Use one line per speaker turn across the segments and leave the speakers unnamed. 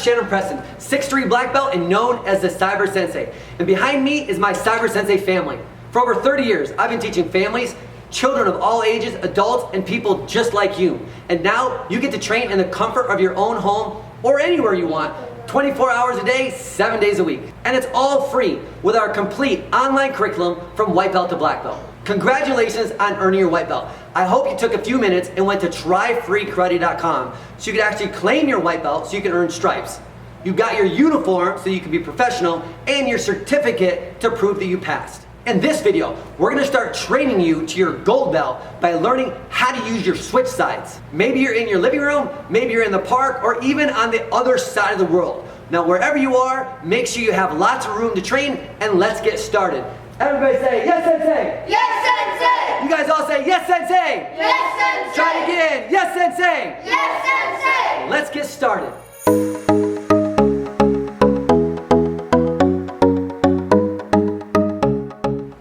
Preston, 6'3" black belt and known as the Cyber Sensei. And behind me is my Cyber Sensei family. For over 30 years, I've been teaching families, children of all ages, adults, and people just like you. And now you get to train in the comfort of your own home or anywhere you want, 24 hours a day, 7 days a week. And it's all free with our complete online curriculum from white belt to black belt. Congratulations on earning your white belt. I hope you took a few minutes and went to tryfreekarate.com so you could actually claim your white belt so you can earn stripes. You got your uniform so you can be professional and your certificate to prove that you passed. In this video, we're going to start training you to your gold belt by learning how to use your switch sides. Maybe you're in your living room, maybe you're in the park, or even on the other side of the world. Now, wherever you are, make sure you have lots of room to train, and let's get started. Everybody say, yes, Sensei!
Yes, Sensei!
You guys all say, yes, Sensei!
Yes, Sensei!
Try it again, yes, Sensei!
Yes, Sensei!
Let's get started.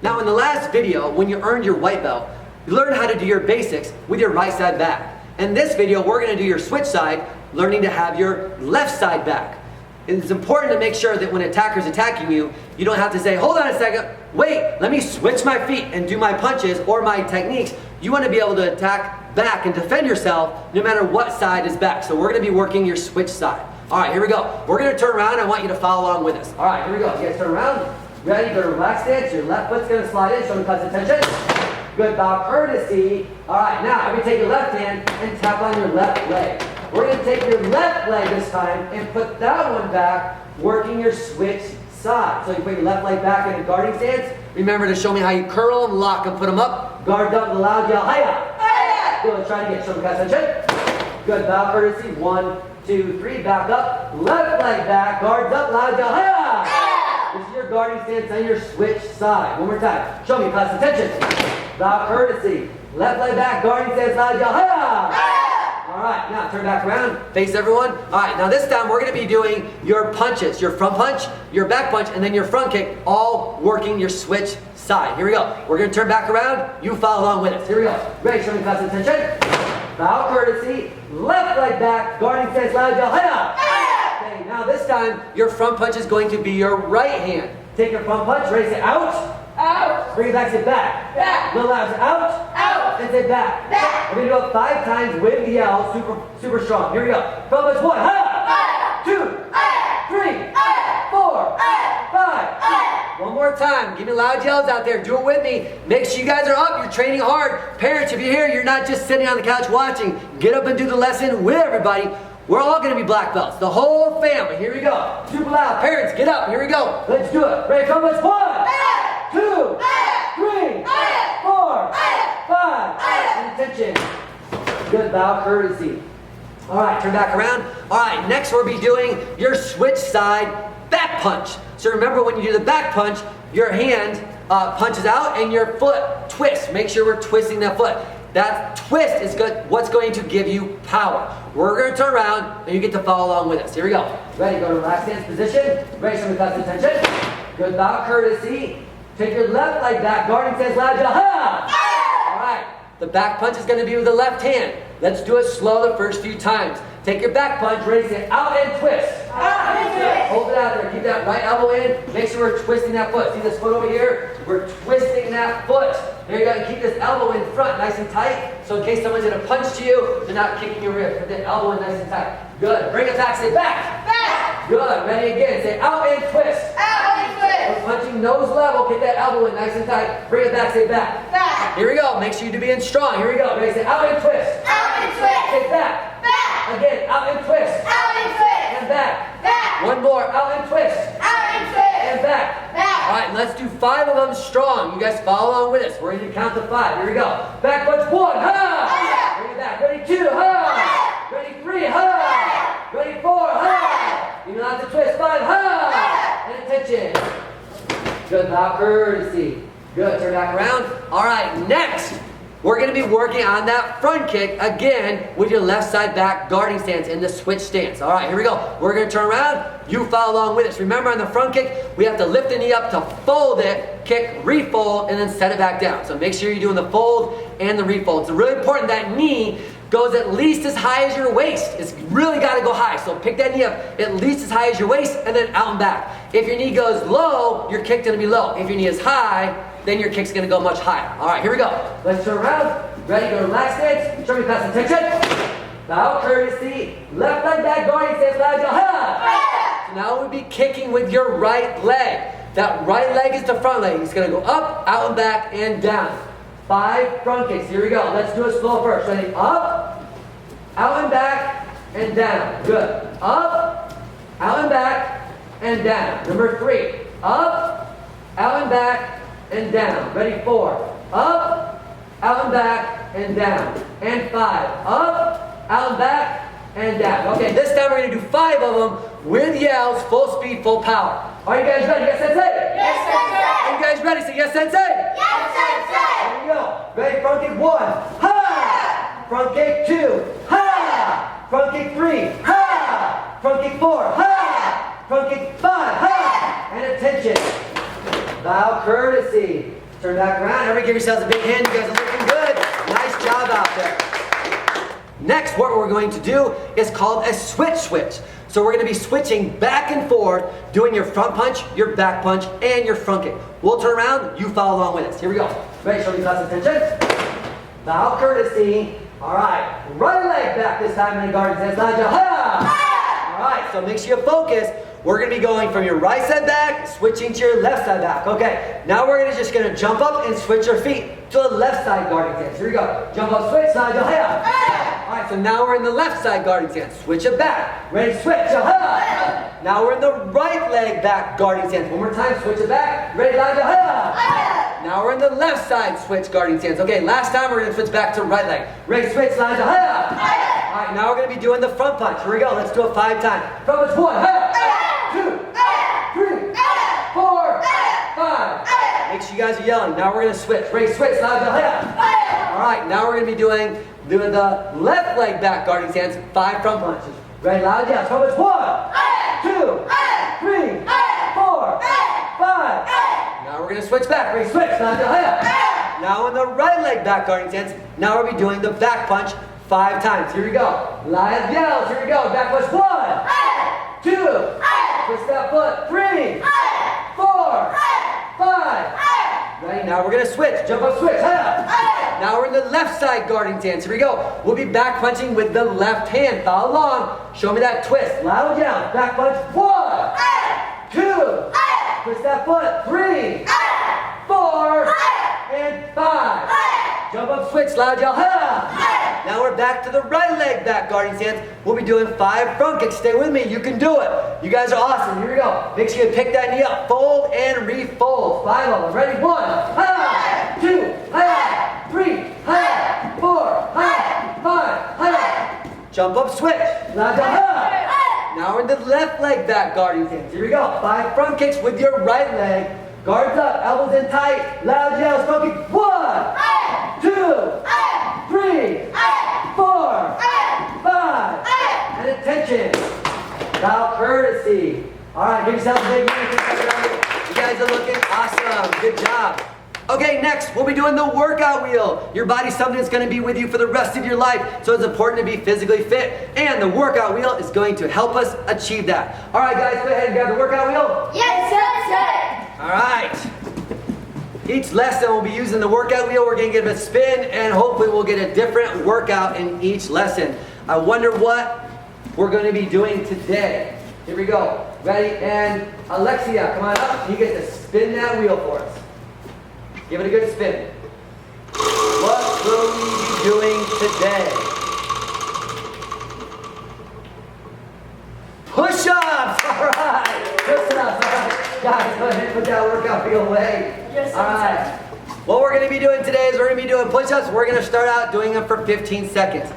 Now, in the last video, when you earned your white belt, you learned how to do your basics with your right side back. In this video, we're going to do your switch side, learning to have your left side back. And it's important to make sure that when an attacker's attacking you, you don't have to say, hold on a second, wait, let me switch my feet and do my punches or my techniques. You want to be able to attack back and defend yourself no matter what side is back. So we're going to be working your switch side. All right, here we go. We're going to turn around. I want you to follow along with us. All right, here we go. You guys turn around. Ready? Go to relax stance. Your left foot's going to slide in. Show me close attention. Good bow courtesy. All right, now I'm going to take your left hand and tap on your left leg. We're going to take your left leg this time and put that one back, working your switch side. So you put your left leg back in a guarding stance. Remember to show me how you curl them, lock them, put them up. Guard up with a loud yell, hiya! Hiya! Good, try to get show me close attention. Good, bow courtesy. 1, 2, 3, back up. Left leg back, guards up, loud yell, hiya! Hiya! This is your guarding stance on your switch side. One more time. Show me close attention. Bow courtesy. Left leg back, guarding stance, loud yell, hiya! Hiya! All right, now turn back around, face everyone. All right, now this time we're going to be doing your punches, your front punch, your back punch, and then your front kick, all working your switch side. Here we go. We're going to turn back around. You follow along with us. Here we go. Ready, show me close attention. Bow courtesy, left leg back, guarding stance, loud yell, hiya! Okay, now this time your front punch is going to be your right hand. Take your front punch, raise it out. Out. Bring it back, say back. Back. Little loud, out. Out. And say back. Back. We're going to do it 5 times with the yell, super strong. Here we go. Front punch 1. Hiya. 2. Hiya. 3. 4. 5. One more time. Give me loud yells out there. Do it with me. Make sure you guys are up. You're training hard. Parents, if you're here, you're not just sitting on the couch watching. Get up and do the lesson with everybody. We're all going to be black belts. The whole family. Here we go. Super loud. Parents, get up. Here we go. Let's do it. Ready? Front punch 1. 2, 3, 4, 5, and attention. Good, bow courtesy. All right, turn back around. All right, next we'll be doing your switch side back punch. So remember when you do the back punch, your hand punches out and your foot twists. Make sure we're twisting that foot. That twist is what's going to give you power. We're going to turn around and you get to follow along with us. Here we go. Ready, go to relaxed stance position. Ready, show me close attention. Good, bow courtesy. Take your left leg back, guarding stance, loud yell, hiya! All right, the back punch is going to be with the left hand. Let's do it slow the first few times. Take your back punch, raise it out and twist.
Out and twist.
Hold it out there. Keep that right elbow in. Make sure we're twisting that foot. See this foot over here? We're twisting that foot. There you go. And keep this elbow in front, nice and tight. So in case someone's going to punch to you, they're not kicking your rib. Put that elbow in nice and tight. Good. Bring it back. Say back.
Back.
Good. Ready again. Say out and twist.
Out and twist.
We're punching nose level. Get that elbow in nice and tight. Bring it back. Say back.
Back.
Here we go. Make sure you're being strong. Here we go. Ready? Say out and twist.
Out and twist.
Say back.
Back.
Again. Out and twist.
Out and twist.
And back.
Back.
One more. Out and twist.
Out and twist.
And back.
Back.
All right. Let's do 5 of them strong. You guys follow along with us. We're going to count to 5. Here we go. Back punch 1. Ha! Bring it back. Ready? 2. Ha! Ready? 3. Ha! Ready? 4. Ha! You know how to twist. 5. Ha! And attention. Good, bow courtesy. Good, turn back around. All right, next, we're going to be working on that front kick again with your left side back guarding stance in the switch stance. All right, here we go. We're going to turn around. You follow along with us. Remember on the front kick, we have to lift the knee up to fold it, kick, refold, and then set it back down. So make sure you're doing the fold and the refold. It's really important that knee goes at least as high as your waist. It's really got to go high. So pick that knee up at least as high as your waist and then out and back. If your knee goes low, your kick's going to be low. If your knee is high, then your kick's going to go much higher. All right, here we go. Let's turn around. Ready, go to relax stance. Show me pass attention. Bow, courtesy. Left leg back, guarding stance. Loud, ha! So now we'll be kicking with your right leg. That right leg is the front leg. It's going to go up, out and back, and down. 5 front kicks. Here we go. Let's do it slow first. Ready? Up, out and back, and down. Good. Up, out and back, and down. Number 3. Up, out and back, and down. Ready? 4. Up, out and back, and down. And 5. Up, out and back, and down. Okay, this time we're going to do 5 of them with yells, full speed, full power. Are you guys ready? Yes, Sensei?
Yes, Sensei.
Are you guys ready? Say yes, Sensei?
Yes, Sensei.
Here we go. Ready? Front kick 1. Ha! Front kick 2. Ha! Front kick 3. Ha! Front kick 4. Ha! Front kick 5. Ha! And attention. Bow, courtesy. Turn back around. Everybody give yourselves a big hand. You guys are looking good. Nice job out there. Next, what we're going to do is called a switch. So we're going to be switching back and forth, doing your front punch, your back punch, and your front kick. We'll turn around, you follow along with us. Here we go. Ready, show me class attention. Bow, courtesy. All right, right leg back this time in the guard stance. Ha! All right, so make sure you focus. We're going to be going from your right side back, switching to your left side back. Okay, now we're just going to jump up and switch our feet to the left side guarding stance. Here we go. Jump up, switch, side, all right, so now we're in the left side guarding stance. Switch it back. Ready, switch, now we're in the right leg back guarding stance. One more time, switch it back. Ready, now we're in the left side switch guarding stance. Okay, last time we're going to switch back to right leg. Ready, switch, all right, now we're going to be doing the front punch. Here we go, let's do it 5 times. Front punch, 1, 2, 3, 4, 5. Make sure you guys are yelling. Now we're going to switch. Ready, switch, all right, now we're going to be doing the left leg back guarding stance, 5 front punches. Ready, loud, yes. Front punch, 1, 2, 3, 4, 5. Now we're going to switch back. Ready, switch, loud, now in the right leg back guarding stance, now we'll be doing the back punch 5 times. Here we go. Live yells. Here we go. Back punch, 1, 2, twist that foot, 3, 4, 5. Ready, now we're going to switch. Jump up, switch. Now we're in the left side guarding stance. Here we go. We'll be back punching with the left hand. Follow along. Show me that twist. Loud yell. Back punch. 1, 2. Twist that foot. 3, 4, and 5. Jump up, switch. Loud yell. Now we're back to the right leg back guarding stance. We'll be doing 5 front kicks. Stay with me. You can do it. You guys are awesome. Here we go. Make sure you pick that knee up. Fold and refold. 5 of them. Ready? 1, 2, 3, 4, 5. Jump up, switch. Now we're in the left leg back guarding stance. Here we go. 5 front kicks with your right leg. Guards up, elbows in tight. Loud yells. Front kick. 1, 2, 3, 4, 5. And attention. Bow, courtesy. All right, give yourself a big hand. You guys are looking awesome. Good job. Okay, next, we'll be doing the workout wheel. Your body's something that's going to be with you for the rest of your life, so it's important to be physically fit, and the workout wheel is going to help us achieve that. All right, guys, go ahead and grab the workout wheel.
Yes, Sensei.
All right. Each lesson we'll be using the workout wheel. We're going to give it a spin, and hopefully we'll get a different workout in each lesson. I wonder what we're going to be doing today. Here we go. Ready? And Alexia, come on up. You get to spin that wheel for us. Give it a good spin. What will we be doing today? Push-ups! All right. Push-ups. All right. Guys, go ahead and put that workout wheel away.
Yes,
all right. What we're going to be doing today is we're going to be doing push-ups. We're going to start out doing them for 15 seconds.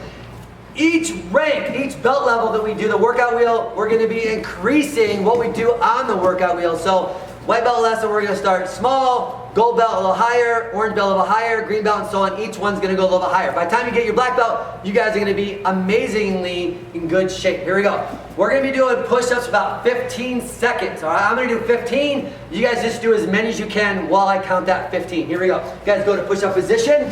Each rank, each belt level that we do the workout wheel, we're going to be increasing what we do on the workout wheel. So white belt lesson, we're going to start small, gold belt a little higher, orange belt a little higher, green belt, and so on. Each one's going to go a little bit higher. By the time you get your black belt, you guys are going to be amazingly in good shape. Here we go. We're going to be doing push-ups about 15 seconds. All right, I'm going to do 15. You guys just do as many as you can while I count that 15. Here we go. You guys go to push-up position.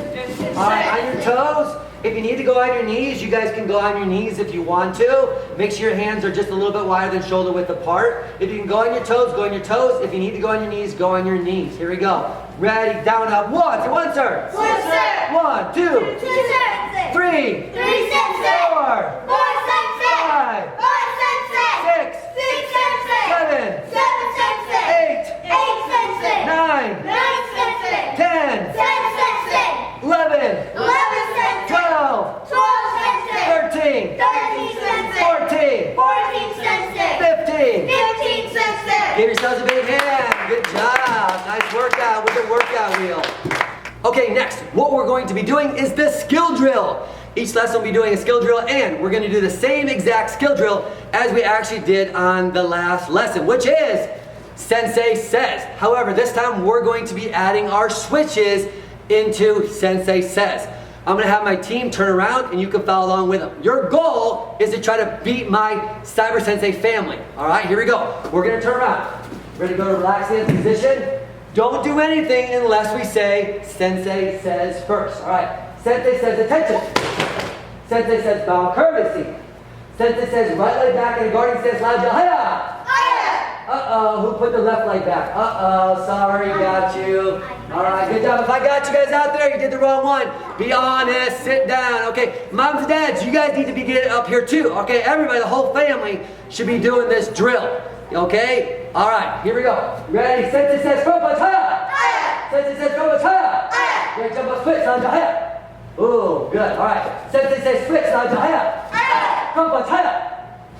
All right, on your toes. If you need to go on your knees, you guys can go on your knees if you want to. Make sure your hands are just a little bit wider than shoulder width apart. If you can go on your toes, go on your toes. If you need to go on your knees, go on your knees. Here we go. Ready, down, up, one, sir.
One, sir.
1, 2,
Two, Sensei.
3,
3, Sensei.
4,
4, Sensei.
5,
5, Sensei.
6,
6, Sensei.
7,
7, Sensei.
8,
8, Sensei.
9,
9, Sensei.
10,
10, Sensei.
11,
11, Sensei.
12,
12, Sensei.
13,
13, Sensei.
14,
14, Sensei.
15.
15, Sensei.
Give yourselves a big hand. Good job. Nice workout with the workout wheel. Okay, next, what we're going to be doing is the skill drill. Each lesson will be doing a skill drill, and we're going to do the same exact skill drill as we actually did on the last lesson, which is Sensei Says. However, this time we're going to be adding our switches into Sensei Says. I'm going to have my team turn around and you can follow along with them. Your goal is to try to beat my Cyber Sensei family. All right, here we go. We're going to turn around. Ready to go to relaxed in position? Don't do anything unless we say Sensei Says first. All right. Sensei says attention. Sensei says bow courtesy. Sensei says right leg back and the guardian says loud yell, hiya! Uh-oh, who put the left leg back? Uh-oh, sorry, got you. All right, good job. If I got you guys out there, you did the wrong one. Be honest, sit down. Okay, moms and dads, you guys need to be getting up here too. Okay, everybody, the whole family should be doing this drill. Okay? All right, here we go. Ready? Sensei says front punch, hiya! Sensei says front punch, hiya! Ready, jump up, switch, loud yell, hiya! Ooh, good. All right. Sensei says switch, loud yell, hiya! Front punch, hiya!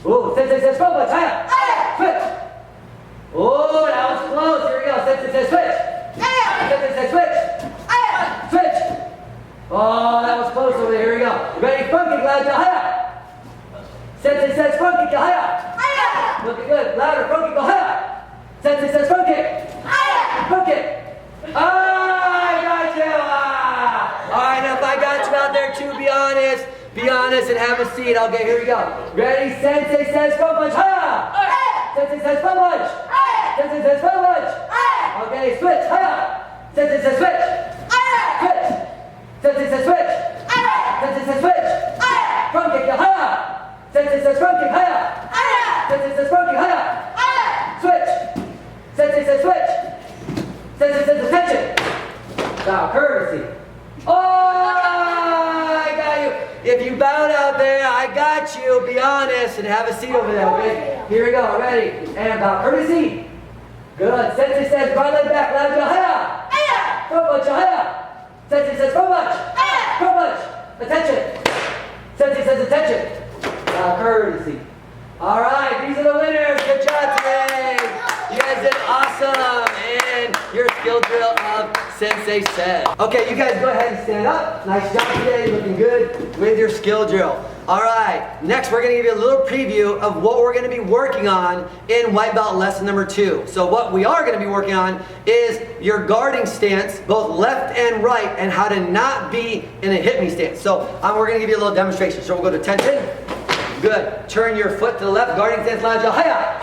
Ooh, Sensei says front punch, hiya! Switch! Oh, that was close. Here we go. Sensei says switch. Sensei says switch. Switch. Oh, that was close over there. Here we go. Ready? Front kick, loud yell, hiya! Sensei says front kick, hiya! Looking good. Louder. Front kick, go hiya! Sensei says front kick. Front kick. Ah, I got you. Ah. All right, now if I got you out there too, be honest. Be honest and have a seat. Okay, here we go. Ready? Sensei says front punch, hiya! Sensei says front punch. Sensei says front punch. Okay, switch, hiya! Sensei says switch. Switch. Sensei says switch. Sensei says switch. Front kick, hiya! Sensei says front kick, hiya! Sensei says front kick, hiya! Switch. Sensei says switch. Sensei says attention. Bow courtesy. Oh, I got you. If you bowed out there, I got you. Be honest and have a seat over there, okay? Here we go. Ready? And bow courtesy. Good. Sensei says right leg back. Loud yell, hiya! Front punch, hiya! Sensei says front punch. Front punch. Attention. Sensei says attention. Bow courtesy. All right. These are the winners. Good job today. You guys did awesome. And your skill drill of Sensei Says. Okay, you guys go ahead and stand up. Nice job today. Looking good with your skill drill. All right, next we're going to give you a little preview of what we're going to be working on in white belt lesson number 2. So what we are going to be working on is your guarding stance, both left and right, and how to not be in a hit me stance. So we're going to give you a little demonstration. So we'll go to tension. Good. Turn your foot to the left. Guarding stance, loud yell, hiya!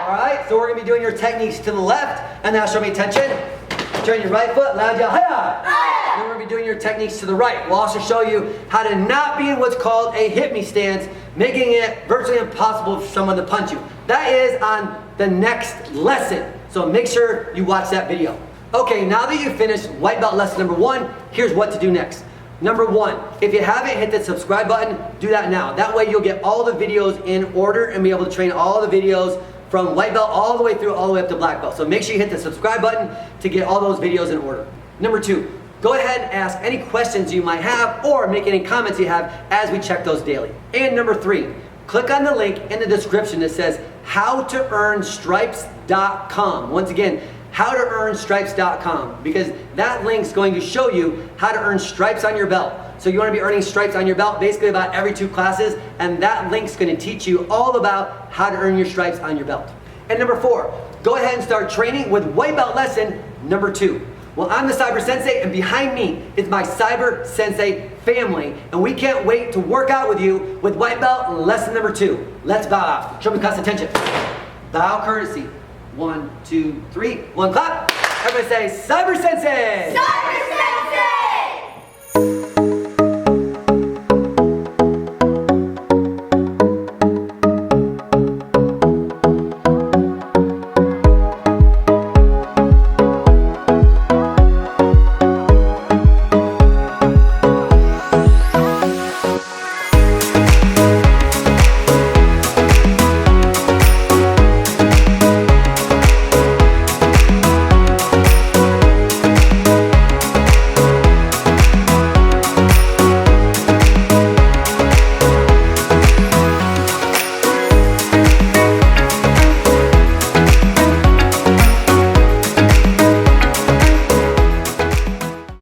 All right, so we're going to be doing your techniques to the left, and now show me tension. Turn your right foot, loud yell, hiya! Then we're going to be doing your techniques to the right. We'll also show you how to not be in what's called a hit me stance, making it virtually impossible for someone to punch you. That is on the next lesson, so make sure you watch that video. Okay, now that you've finished white belt lesson number 1, here's what to do next. Number 1, if you haven't hit the subscribe button, do that now. That way you'll get all the videos in order and be able to train all the videos from white belt all the way through, all the way up to black belt. So make sure you hit the subscribe button to get all those videos in order. Number 2, go ahead and ask any questions you might have or make any comments you have as we check those daily. And number 3, click on the link in the description that says howtoearnstripes.com. Once again, howtoearnstripes.com, because that link's going to show you how to earn stripes on your belt. So you want to be earning stripes on your belt basically about every 2 classes, and that link's going to teach you all about how to earn your stripes on your belt. And number 4, go ahead and start training with white belt lesson number 2. Well, I'm the Cyber Sensei, and behind me is my Cyber Sensei family, and we can't wait to work out with you with white belt lesson number 2. Let's bow out. Show me class attention. Bow courtesy. 1, 2, 3. 1 clap. Everybody say Cyber Sensei.
Cyber Sensei.